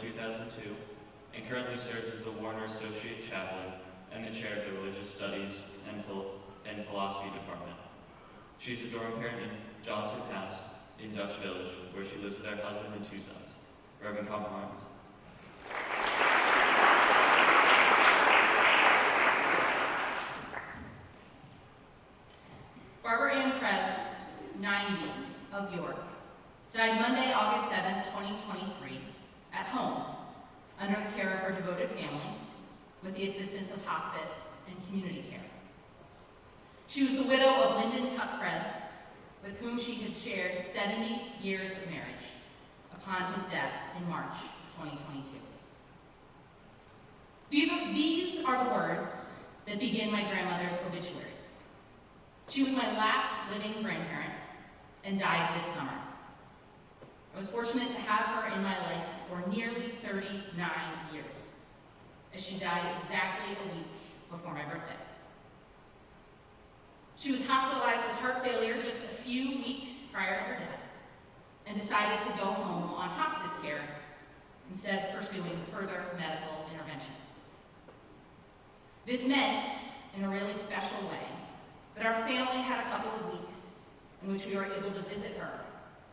2002 and currently serves as the Warner Associate Chaplain and the Chair of the Religious Studies and Philosophy Department. She's a dorm parent in Johnson House in Dutch Village, where she lives with her husband and 2 sons. Reverend Confer Martens. Barbara Ann Krebs, 90, of York, died Monday, August 7th, 2023, at home, under the care of her devoted family, with the assistance of hospice and community care. She was the widow of Lyndon Tuck Krebs, with whom she had shared 70 years of marriage upon his death in March 2022. These are the words that begin my grandmother's obituary. She was my last living grandparent and died this summer. I was fortunate to have her in my life for nearly 39 years, as she died exactly a week before my birthday. She was hospitalized with heart failure just a few weeks prior to her death and decided to go home on hospice care instead of pursuing further medical intervention. This meant, in a really special way, that our family had a couple of weeks in which we were able to visit her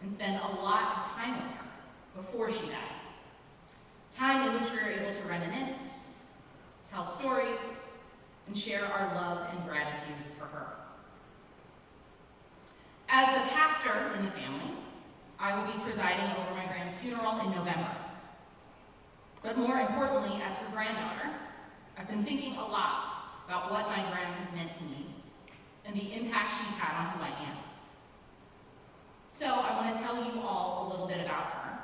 and spend a lot of time with her before she died. Time in which we were able to reminisce, tell stories, and share our love and gratitude for her. As the pastor in the family, I will be presiding over my grand's funeral in November. But more importantly, as her granddaughter, I've been thinking a lot about what my gran has meant to me and the impact she's had on who I am. So I want to tell you all a little bit about her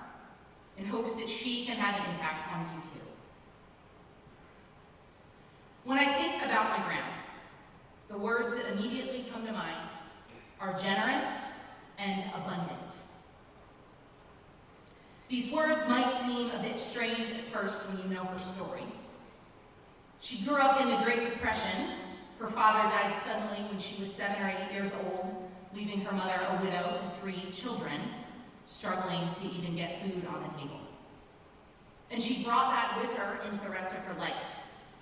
in hopes that she can have an impact on you too. When I think about my gran, the words that immediately come to mind are generous and abundant. These words might seem a bit strange at first when you know her story. She grew up in the Great Depression. Her father died suddenly when she was 7 or 8 years old, leaving her mother a widow to 3 children, struggling to even get food on the table. And she brought that with her into the rest of her life.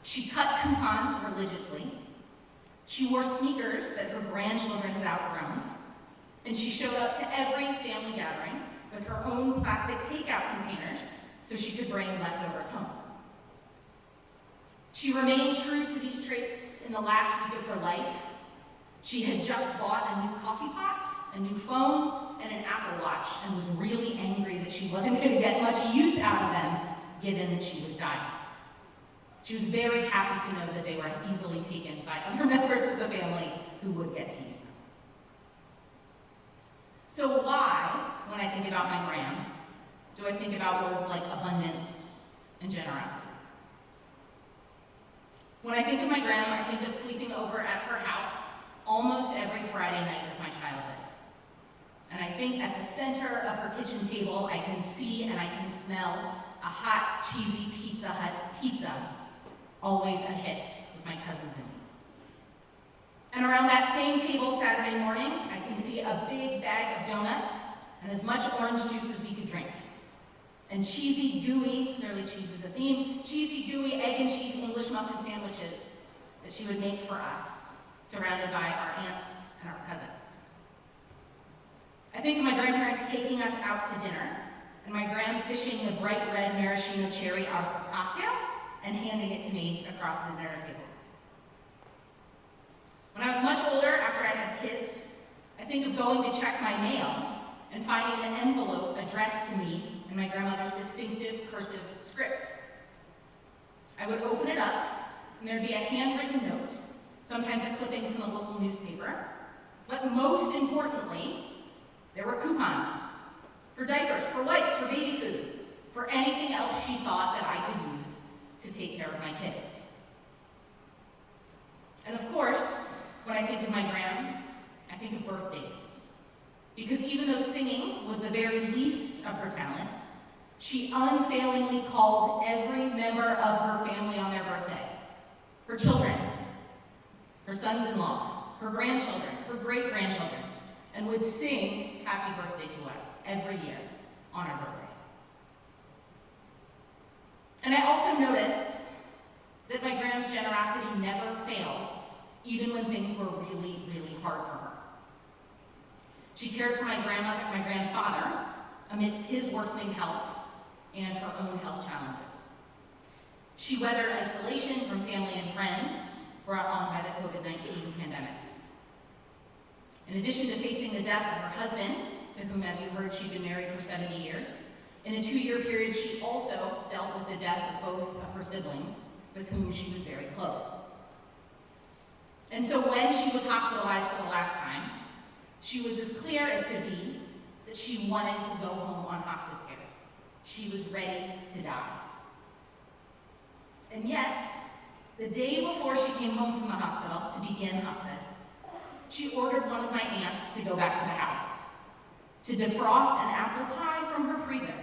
She cut coupons religiously. She wore sneakers that her grandchildren had outgrown. And she showed up to every family gathering with her own plastic takeout containers so she could bring leftovers home. She remained true to these traits in the last week of her life. She had just bought a new coffee pot, a new phone, and an Apple Watch, and was really angry that she wasn't going to get much use out of them, given that she was dying. She was very happy to know that they were easily taken by other members of the family who would get to use them. So why, when I think about my gran, do I think about words like abundance and generosity? When I think of my gran, I think of sleeping over at her house almost every Friday night of my childhood. And I think at the center of her kitchen table, I can see and I can smell a hot, cheesy Pizza Hut pizza, always a hit with my cousins and me. And around that same table Saturday morning, I can see a big bag of donuts and as much orange juice as we could drink. And cheesy, gooey, clearly cheese is a theme, cheesy, gooey egg and cheese English muffin sandwiches that she would make for us, surrounded by our aunts and our cousins. I think of my grandparents taking us out to dinner, and my gran fishing the bright red maraschino cherry out of her cocktail and handing it to me across the dinner table. When I was much older, after I had kids, I think of going to check my mail and finding an envelope addressed to me in my grandmother's distinctive cursive script. I would open it up, and there'd be a handwritten note, sometimes a clipping from the local newspaper, but most importantly, there were coupons for diapers, for wipes, for baby food, for anything else she thought that I could use to take care of my kids. And of course, when I think of my gran, I think of birthdays. Because even though singing was the very least of her talents, she unfailingly called every member of her family on their birthday. Her children, her sons-in-law, her grandchildren, her great-grandchildren, and would sing happy birthday to us every year on our birthday. notice that my Gram's generosity never failed, even when things were really, really hard for her. She cared for my grandfather amidst his worsening health and her own health challenges. She weathered isolation from family and friends brought on by the COVID-19 pandemic. In addition to facing the death of her husband, to whom, as you heard, she'd been married for 70 years, in a 2-year period, she also dealt with the death of both of her siblings, with whom she was very close. And so when she was hospitalized for the last time, she was as clear as could be that she wanted to go home on hospice care. She was ready to die. And yet, the day before she came home from the hospital to begin hospice, she ordered one of my aunts to go back to the house to defrost an apple pie from her freezer,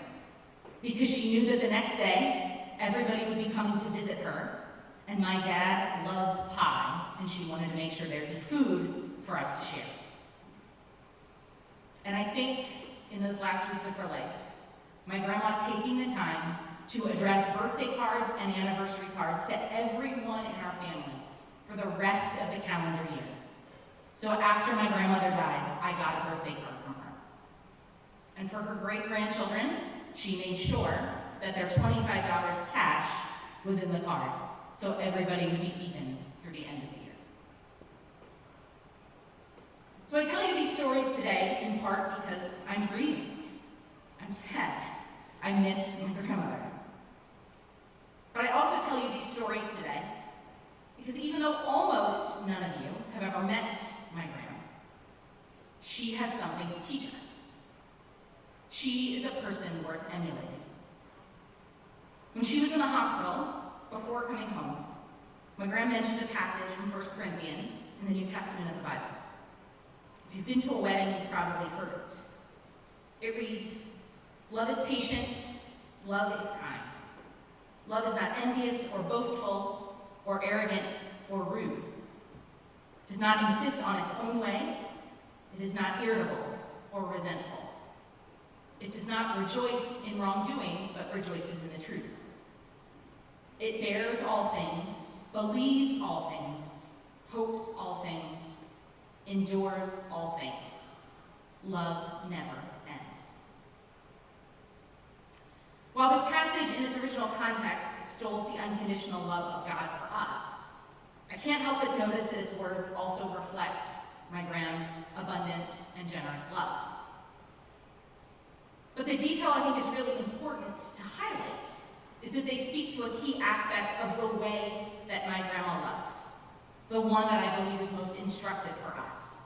because she knew that the next day, everybody would be coming to visit her, and my dad loves pie, and she wanted to make sure there'd be food for us to share. And I think in those last weeks of her life, my grandma taking the time to address birthday cards and anniversary cards to everyone in our family for the rest of the calendar year. So after my grandmother died, I got a birthday card from her. And for her great-grandchildren, she made sure that their $25 cash was in the card, so everybody would be even through the end of the year. So I tell you these stories today in part because I'm grieving. I'm sad. I miss my grandmother. But I also tell you these stories today because even though almost none of you have ever met my grandma, she has something to teach us. She is a person worth emulating. When she was in the hospital, before coming home, my grandma mentioned a passage from 1 Corinthians in the New Testament of the Bible. If you've been to a wedding, you've probably heard it. It reads, "Love is patient, love is kind. Love is not envious or boastful or arrogant or rude. It does not insist on its own way. It is not irritable or resentful. It does not rejoice in wrongdoings, but rejoices in the truth. It bears all things, believes all things, hopes all things, endures all things. Love never ends." While this passage in its original context extols the unconditional love of God for us, I can't help but notice that its words also reflect my grand's abundant and generous love. But the detail I think is really important to highlight is that they speak to a key aspect of the way that my grandma loved, the one that I believe is most instructive for us.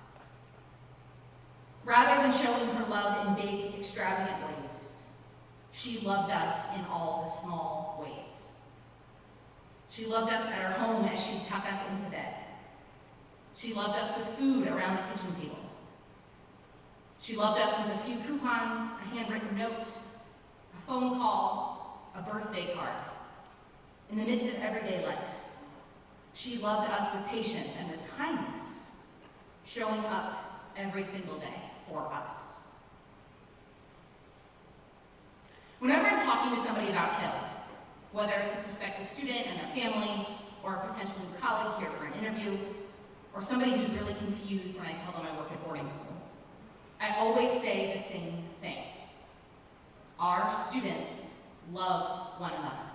Rather than showing her love in big, extravagant ways, she loved us in all the small ways. She loved us at her home as she'd tuck us into bed. She loved us with food around the kitchen table. She loved us with a few coupons, a handwritten note, a phone call, a birthday card. In the midst of everyday life, she loved us with patience and with kindness, showing up every single day for us. Whenever I'm talking to somebody about Hill, whether it's a prospective student and their family, or a potential new colleague here for an interview, or somebody who's really confused when I tell them I work at boarding school, I always say the same thing. Our students love one another.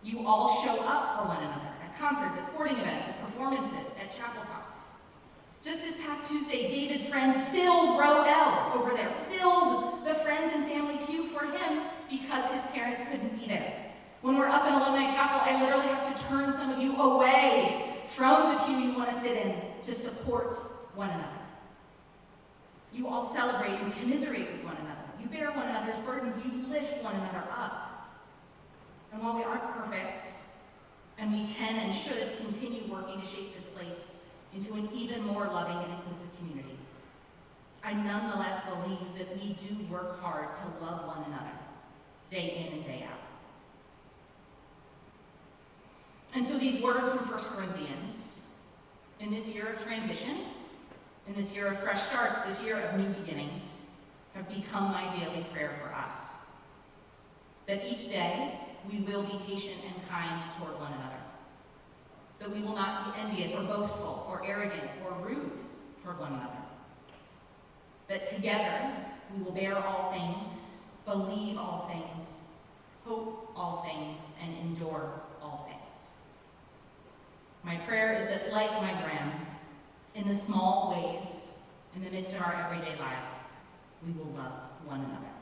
You all show up for one another at concerts, at sporting events, at performances, at chapel talks. Just this past Tuesday, David's friend filled row L over there, filled the friends and family pew for him because his parents couldn't be there. When we're up in Alumni Chapel, I literally have to turn some of you away from the pew you want to sit in to support one another. You all celebrate and commiserate with one another. You bear one another's burdens. You lift one another up. And while we aren't perfect, and we can and should continue working to shape this place into an even more loving and inclusive community, I nonetheless believe that we do work hard to love one another, day in and day out. And so these words from 1 Corinthians, in this year of transition, in this year of fresh starts, this year of new beginnings, have become my daily prayer for us. That each day, we will be patient and kind toward one another. That we will not be envious or boastful or arrogant or rude toward one another. That together we will bear all things, believe all things, hope all things, and endure all things. My prayer is that, like my Graham, in the small ways, in the midst of our everyday lives, we will love one another.